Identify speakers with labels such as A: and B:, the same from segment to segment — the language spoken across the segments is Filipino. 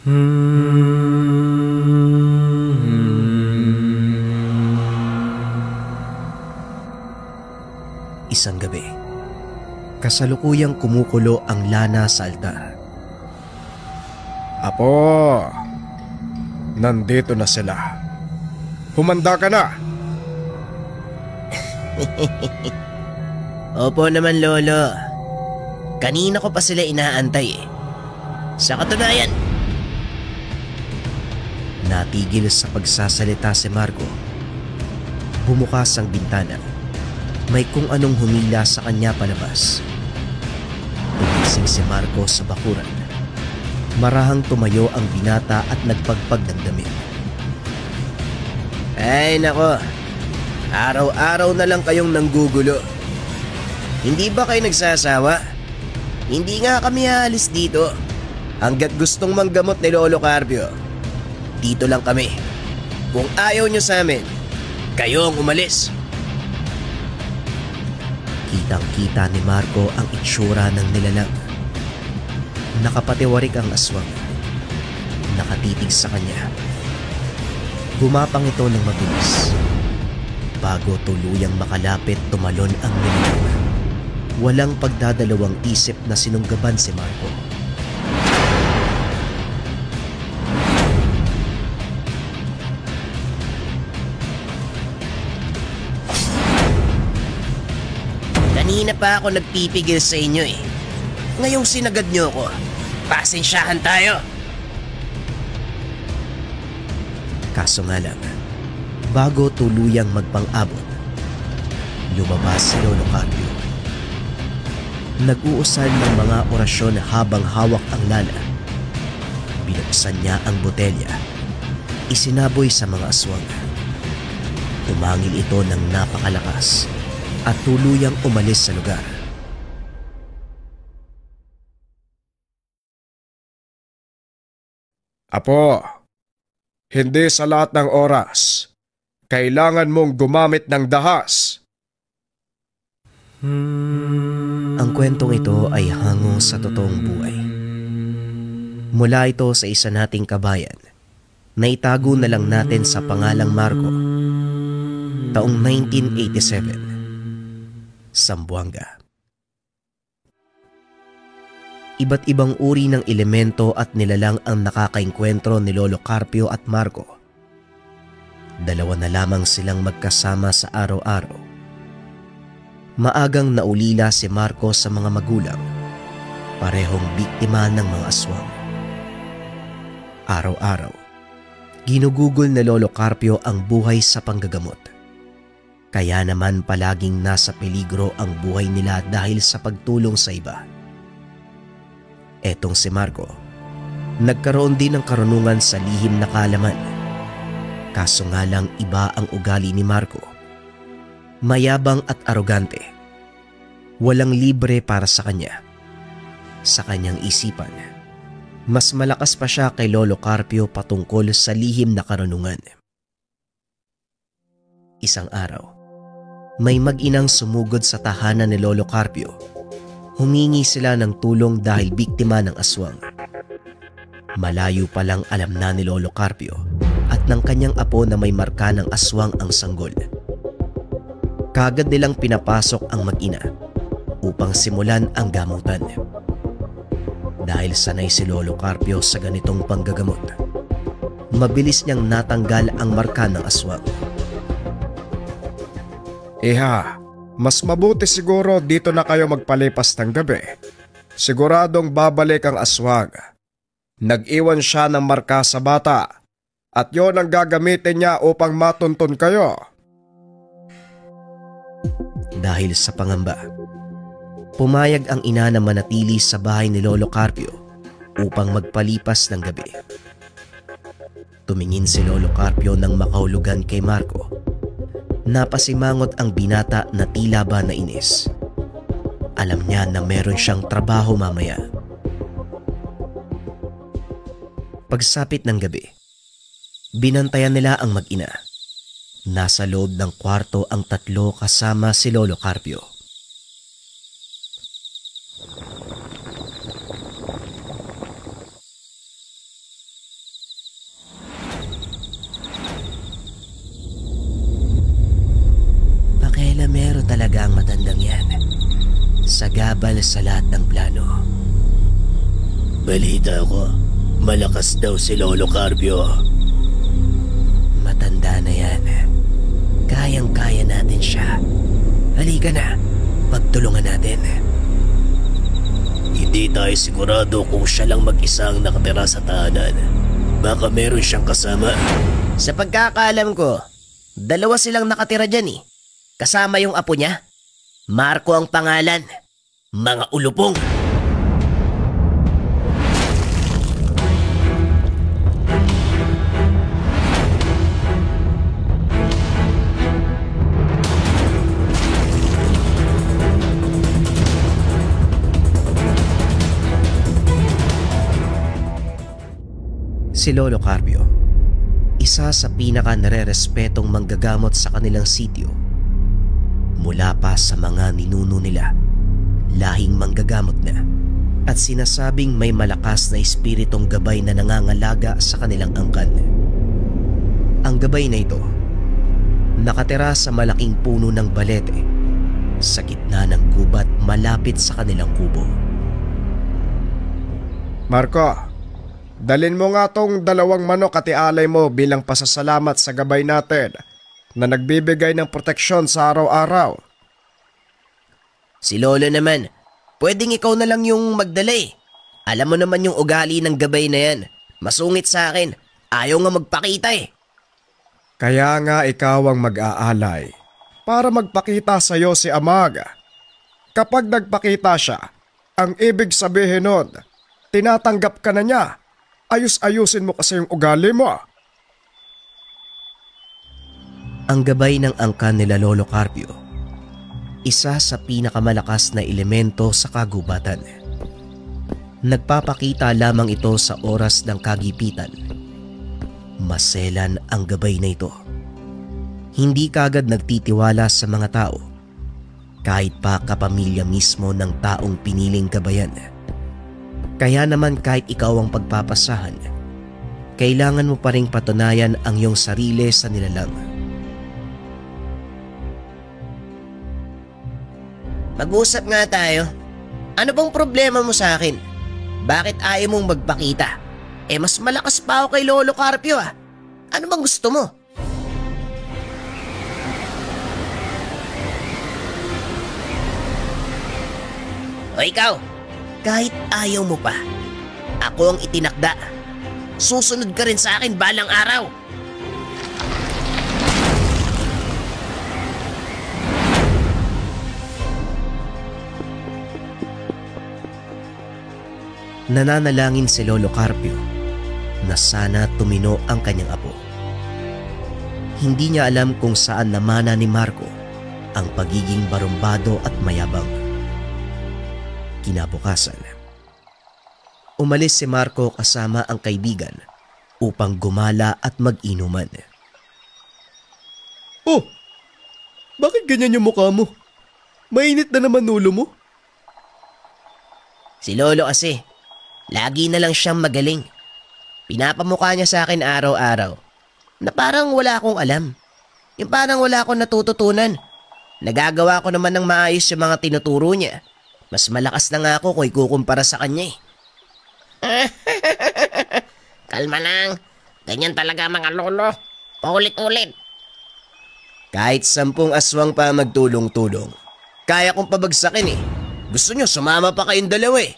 A: Isang gabi, kasalukuyang kumukulo ang lana sa altar.
B: Apo, nandito na sila. Humanda ka na.
A: Opo naman, Lolo. Kanina ko pa sila inaantay eh. Sa katunayan, natigil sa pagsasalita si Marco. Bumukas ang bintana. May kung anong humila sa kanya palabas. Tumising si Marco sa bakuran. Marahang tumayo ang binata at nagpagpag ng damit. Ay nako, araw-araw na lang kayong nanggugulo. Hindi ba kayo nagsasawa? Hindi nga kami aalis dito hanggat gustong manggamot ni Lolo Carpio. Dito lang kami. Kung ayaw nyo sa amin, kayo ang umalis. Kitang-kita ni Marco ang itsura ng nilalang. Nakapatiwarik ang aswang. Nakatitig sa kanya. Gumapang ito ng mabilis. Bago tuluyang makalapit, tumalon ang nilalang. Walang pagdadalawang isip na sinunggaban si Marco. Kanina pa ako nagpipigil sa inyo eh. Ngayong sinagad nyo ako, pasensyahan tayo. Kaso nga lang, bago tuluyang magpang-abot, lumabas si Lolo Carpio. Nag-uusal ng mga orasyon habang hawak ang lana. Binuksan niya ang botelya. Isinaboy sa mga aswang. Umangil ito ng napakalakas at tuluyang umalis sa lugar.
B: Apo, hindi sa lahat ng oras kailangan mong gumamit ng dahas.
A: Ang kwentong ito ay hango sa totoong buhay. Mula ito sa isa nating kabayan na itago na lang natin sa pangalang Marco. Taong 1987, Zamboanga. Iba't ibang uri ng elemento at nilalang ang nakakaengkwentro ni Lolo Carpio at Marco. Dalawa na lamang silang magkasama sa araw-araw. Maagang naulila si Marco sa mga magulang, parehong biktima ng mga aswang. Araw-araw, ginugugol na Lolo Carpio ang buhay sa panggagamot. Kaya naman palaging nasa peligro ang buhay nila dahil sa pagtulong sa iba. Etong si Marco, nagkaroon din ng karunungan sa lihim na kaalaman. Kaso nga lang iba ang ugali ni Marco. Mayabang at arogante. Walang libre para sa kanya. Sa kanyang isipan, mas malakas pa siya kay Lolo Carpio patungkol sa lihim na karunungan. Isang araw, may mag-inang sumugod sa tahanan ni Lolo Carpio. Humingi sila ng tulong dahil biktima ng aswang. Malayo pa lang alam na ni Lolo Carpio at ng kanyang apo na may marka ng aswang ang sanggol. Kaagad nilang pinapasok ang mag-ina upang simulan ang gamutan. Dahil sanay si Lolo Carpio sa ganitong panggagamot, mabilis niyang natanggal ang marka ng aswang.
B: Iha, mas mabuti siguro dito na kayo magpalipas ng gabi. Siguradong babalik ang aswang. Nag-iwan siya ng marka sa bata at yon ang gagamitin niya upang matuntun kayo.
A: Dahil sa pangamba, pumayag ang ina na manatili sa bahay ni Lolo Carpio upang magpalipas ng gabi. Tumingin si Lolo Carpio ng makahulugan kay Marco. Napasimangot ang binata na tila ba nainis. Alam niya na meron siyang trabaho mamaya. Pagsapit ng gabi, binantayan nila ang mag-ina. Nasa loob ng kwarto ang tatlo kasama si Lolo Carpio. sagabal sa lahat ng plano.
C: Balita ko, malakas daw si Lolo Carpio.
A: Matanda na yan. Kayang-kaya natin siya. Halika na, pagtulungan natin.
C: Hindi tayo sigurado kung siya lang mag-isa ang nakatira sa tahanan. Baka meron siyang kasama.
A: Sa pagkakaalam ko, 2 silang nakatira dyan eh. Kasama yung apo niya. Marco ang pangalan. Mga ulupong. Si Lolo Carpio, isa sa pinaka nare-respetong manggagamot sa kanilang sitio. Mula pa sa mga ninuno nila, lahing manggagamot na, at sinasabing may malakas na espiritong gabay na nangangalaga sa kanilang angkan. Ang gabay na ito, nakatira sa malaking puno ng balete, sa gitna ng gubat malapit sa kanilang kubo.
B: Marco, dalin mo nga tong 2 manok at ialay mo bilang pasasalamat sa gabay natin na nagbibigay ng proteksyon sa araw-araw.
A: Si Lolo naman, pwedeng ikaw na lang yung magdala eh. Alam mo naman yung ugali ng gabay na yan. Masungit sa akin. Ayaw nga magpakita eh.
B: Kaya nga ikaw ang mag-aalay para magpakita sa iyo si Amag. Kapag nagpakita siya, ang ibig sabihin nun, tinatanggap ka na niya. Ayus-ayusin mo kasi yung ugali mo.
A: Ang gabay ng angkan nila Lolo Carpio, isa sa pinakamalakas na elemento sa kagubatan. Nagpapakita lamang ito sa oras ng kagipitan. Maselan ang gabay na ito. Hindi kagad nagtitiwala sa mga tao, kahit pa kapamilya mismo ng taong piniling gabayan. Kaya naman kahit ikaw ang pagpapasahan, kailangan mo pa ring patunayan ang iyong sarili sa nilalang. Mag-usap nga tayo. Ano bang problema mo sa akin? Bakit ayaw mong magpakita? Mas malakas pa ako kay Lolo Carpio ah. Ano bang gusto mo? O ikaw, kahit ayaw mo pa, ako ang itinakda. Susunod ka rin sa akin balang araw. Nananalangin si Lolo Carpio na sana tumino ang kanyang apo. Hindi niya alam kung saan namana ni Marco ang pagiging barumbado at mayabang. Kinabukasan, umalis si Marco kasama ang kaibigan upang gumala at mag-inuman.
D: Oh, bakit ganyan yung mukha mo? Mainit na naman ulo mo?
A: Si Lolo kasi, lagi na lang siyang magaling. Pinapamukha niya sa akin araw-araw na parang wala akong alam. Yung parang wala akong natututunan. Nagagawa ko naman ng maayos yung mga tinuturo niya. Mas malakas na nga ako kung ikukumpara sa kanya eh.
E: Kalma lang. Ganyan talaga mga lolo. Paulit-ulit.
A: Kahit 10 aswang pa magtulong-tulong, kaya kong pabagsakin eh. Gusto niyo sumama pa kayong dalawa eh.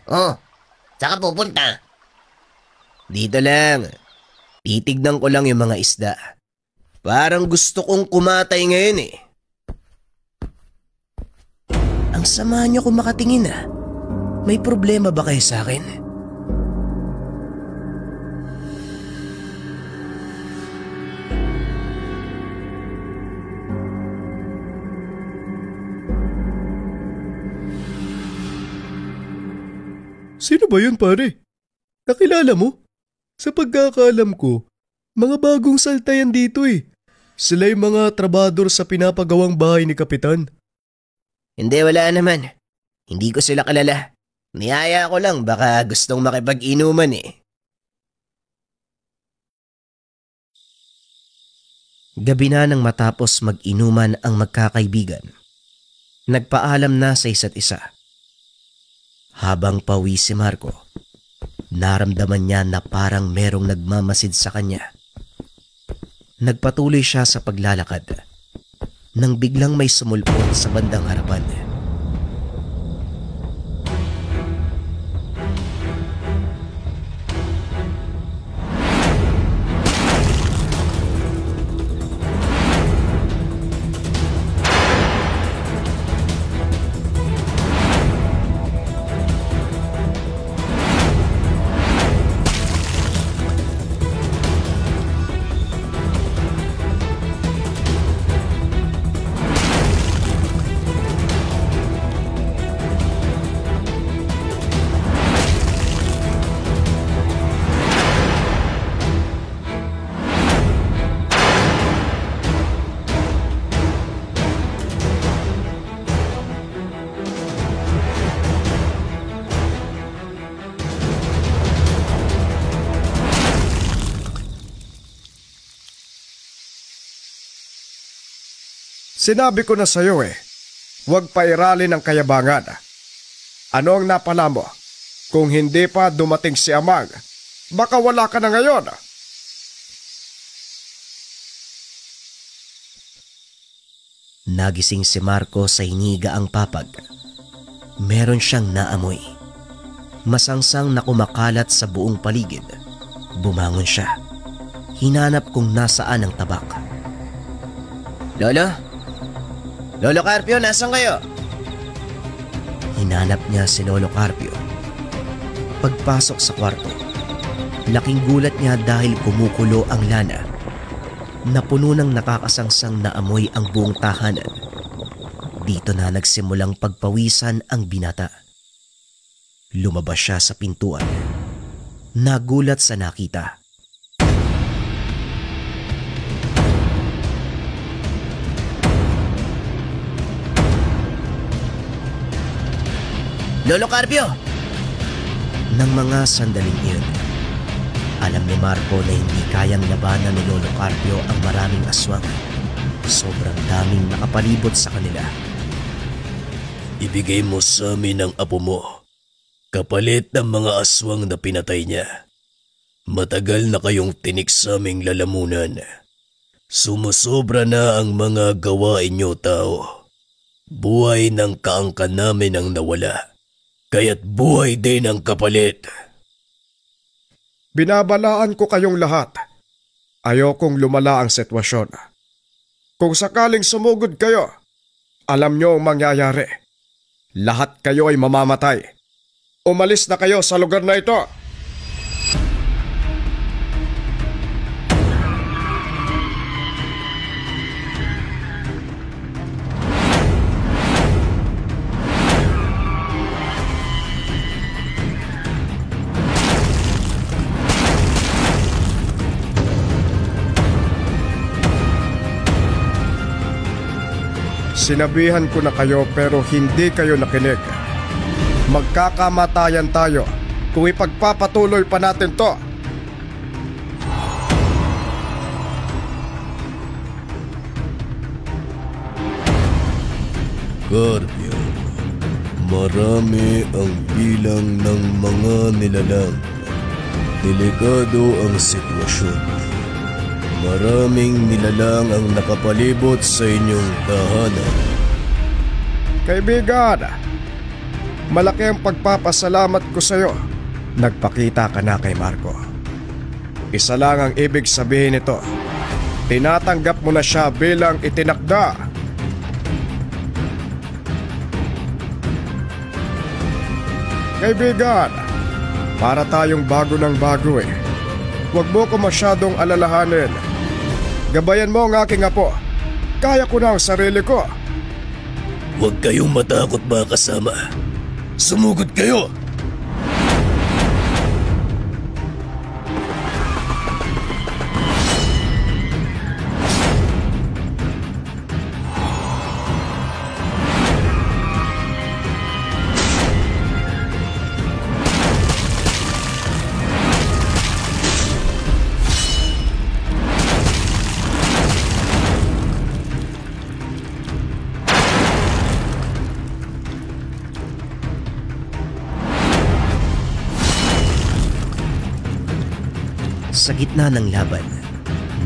E: Oh, saan ka pupunta?
A: Dito lang. Titignan ko lang yung mga isda. Parang gusto kong kumatay ngayon eh. Ang sama niyo kung makatingin ah. May problema ba kayo sa akin?
D: Sino ba yun pare? Nakilala mo? Sa pagkakaalam ko, mga bagong salta yan dito eh. Sila yung mga trabador sa pinapagawang bahay ni Kapitan.
A: Hindi, wala naman. Hindi ko sila kilala. Niyaya ko lang, baka gustong makipag-inuman eh. Gabi na nang matapos mag-inuman ang magkakaibigan. Nagpaalam na sa isa't isa. Habang pawi si Marco, naramdaman niya na parang merong nagmamasid sa kanya. Nagpatuloy siya sa paglalakad nang biglang may sumulpot sa bandang harapan.
B: Sinabi ko na sa'yo huwag pairalin ang kayabangan. Ano ang napala mo? Kung hindi pa dumating si Amang, baka wala ka na ngayon.
A: Nagising si Marco sa hiniga ang papag. Meron siyang naamoy. Masangsang na kumakalat sa buong paligid. Bumangon siya. Hinanap kung nasaan ang tabak.
E: Lolo? Lolo Carpio, nasan kayo?
A: Hinanap niya si Lolo Carpio. Pagpasok sa kwarto, laking gulat niya dahil kumukulo ang lana. Napuno ng nakakasangsang na amoy ang buong tahanan. Dito na nagsimulang pagpawisan ang binata. Lumabas siya sa pintuan. Nagulat sa nakita.
E: Lolo Carpio!
A: Nang mga sandaling iyon, alam ni Marco na hindi kayang labanan ni Lolo Carpio ang maraming aswang. Sobrang daming nakapalibot sa kanila.
C: Ibigay mo sa amin ang apo mo, kapalit ng mga aswang na pinatay niya. Matagal na kayong tinik sa aming lalamunan. Sumusobra na ang mga gawain niyo, tao. Buhay ng kaangkan namin ang nawala. Kaya't buhay din ang kapalit.
B: Binabalaan ko kayong lahat. Ayokong lumala ang sitwasyon. Kung sakaling sumugod kayo, alam nyo ang mangyayari. Lahat kayo ay mamamatay. Umalis na kayo sa lugar na ito. Sinabihan ko na kayo pero hindi kayo nakinig. Magkakamatayan tayo kung ipagpapatuloy pa natin to.
C: Carpio, marami ang bilang ng mga nilalang. Delikado ang sitwasyon. Maraming nilalang ang nakapalibot sa inyong tahanan.
B: Kaibigan, malaki ang pagpapasalamat ko sa iyo. Nagpakita ka na kay Marco. Isa lang ang ibig sabihin nito. Tinatanggap mo na siya bilang itinakda. Kaibigan, para tayong bago ng bago Huwag mo ko masyadong alalahanin. Gabayan mo ang aking apo. Kaya ko na ang sarili ko.
C: Huwag kayong matakot mga kasama. Sumugod kayo!
A: Sa gitna ng laban,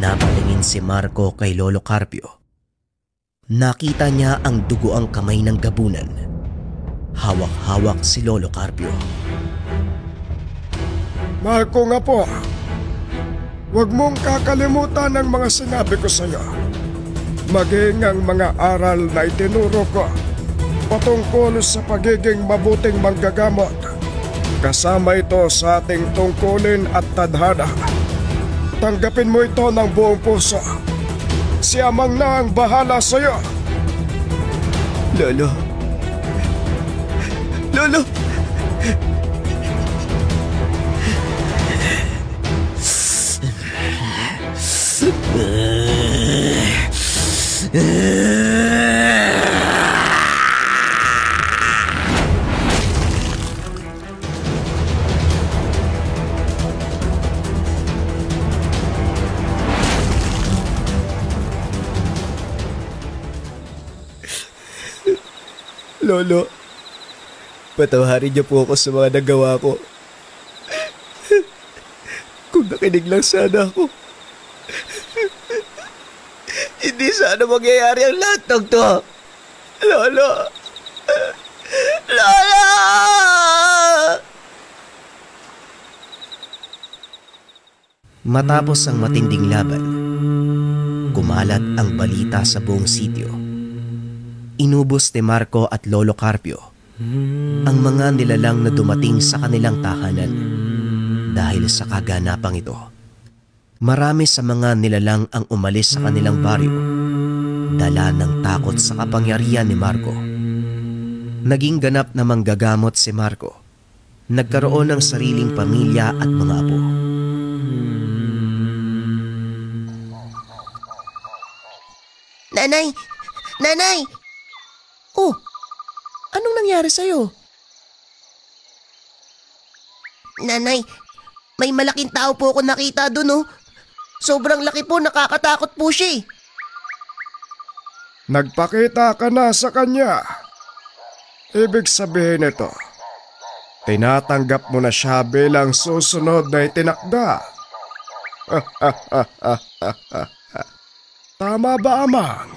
A: napatingin si Marco kay Lolo Carpio. Nakita niya ang dugoang kamay ng gabunan. Hawak-hawak si Lolo Carpio.
B: Marco nga po, huwag mong kakalimutan ang mga sinabi ko sa iyo. Maging ang mga aral na itinuro ko patungkol sa pagiging mabuting manggagamot. Kasama ito sa ating tungkulin at tadhana. Tanggapin mo ito ng buong puso. Si Amang na ang bahala sa iyo.
D: Lolo. Lolo! Lolo, patawarin niyo po ako sa mga nagawa ko. Kung nakinig lang sana ako, hindi sana mangyayari ang lahat ng to. Lolo! Lolo!
A: Matapos ang matinding laban, kumalat ang balita sa buong sityo. Inubos ni Marco at Lolo Carpio ang mga nilalang na dumating sa kanilang tahanan dahil sa kaganapang ito. Marami sa mga nilalang ang umalis sa kanilang baryo, dala ng takot sa kapangyarihan ni Marco. Naging ganap na manggagamot si Marco. Nagkaroon ng sariling pamilya at mga apo.
E: Nanay! Nanay! Oh, anong nangyari sa'yo? Nanay, may malaking tao po ako nakita dun, oh. Sobrang laki po, nakakatakot po siya.
B: Nagpakita ka na sa kanya. Ibig sabihin nito, tinatanggap mo na siya bilang susunod na itinakda. Tama ba, Amang?